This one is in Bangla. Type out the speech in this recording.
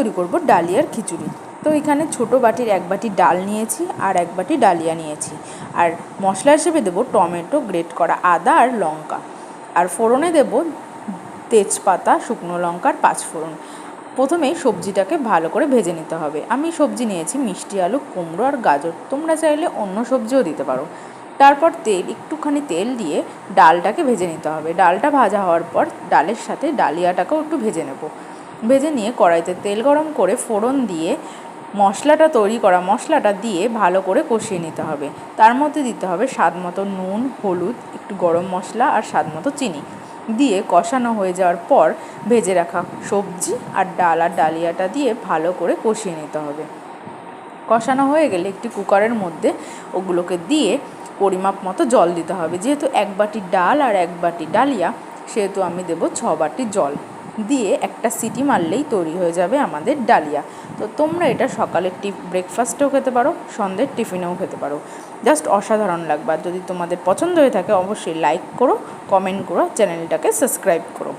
তৈরি করব ডালিয়ার খিচুড়ি। তো এখানে ছোটো বাটির 1 বাটি ডাল নিয়েছি আর 1 বাটি ডালিয়া নিয়েছি। আর মশলা হিসেবে দেবো টমেটো, গ্রেট করা আদা আর লঙ্কা। আর ফোড়নে দেব তেজপাতা, শুকনো লঙ্কার 5 ফোড়ন। প্রথমেই সবজিটাকে ভালো করে ভেজে নিতে হবে। আমি সবজি নিয়েছি মিষ্টি আলু, কুমড়ো আর গাজর। তোমরা চাইলে অন্য সবজিও দিতে পারো। তারপর একটুখানি তেল দিয়ে ডালটাকে ভেজে নিতে হবে। ডালটা ভাজা হওয়ার পর ডালের সাথে ডালিয়াটাকেও একটু ভেজে নেব। ভেজে নিয়ে কড়াইতে তেল গরম করে ফোড়ন দিয়ে মশলাটা দিয়ে ভালো করে কষিয়ে নিতে হবে। তার মধ্যে দিতে হবে স্বাদ মতো নুন, হলুদ, একটু গরম মশলা আর স্বাদ মতো চিনি দিয়ে কষানো হয়ে যাওয়ার পর ভেজে রাখা সবজি আর ডাল আর ডালিয়াটা দিয়ে ভালো করে কষিয়ে নিতে হবে। কষানো হয়ে গেলে একটি কুকারের মধ্যে ওগুলোকে দিয়ে পরিমাপ মতো জল দিতে হবে। যেহেতু 1 বাটি ডাল আর 1 বাটি ডালিয়া, সেহেতু আমি দেবো 6 বাটি জল দিয়ে একটা সিটি মারলেই তৈরি হয়ে যাবে আমাদের ডালিয়া। তো তোমরা এটা সকালের ব্রেকফাস্টেও খেতে পারো, সন্ধ্যের টিফিনেও খেতে পারো। জাস্ট অসাধারণ লাগবে। আর যদি তোমাদের পছন্দ হয়ে থাকে অবশ্যই লাইক করো, কমেন্ট করো, চ্যানেলটাকে সাবস্ক্রাইব করো।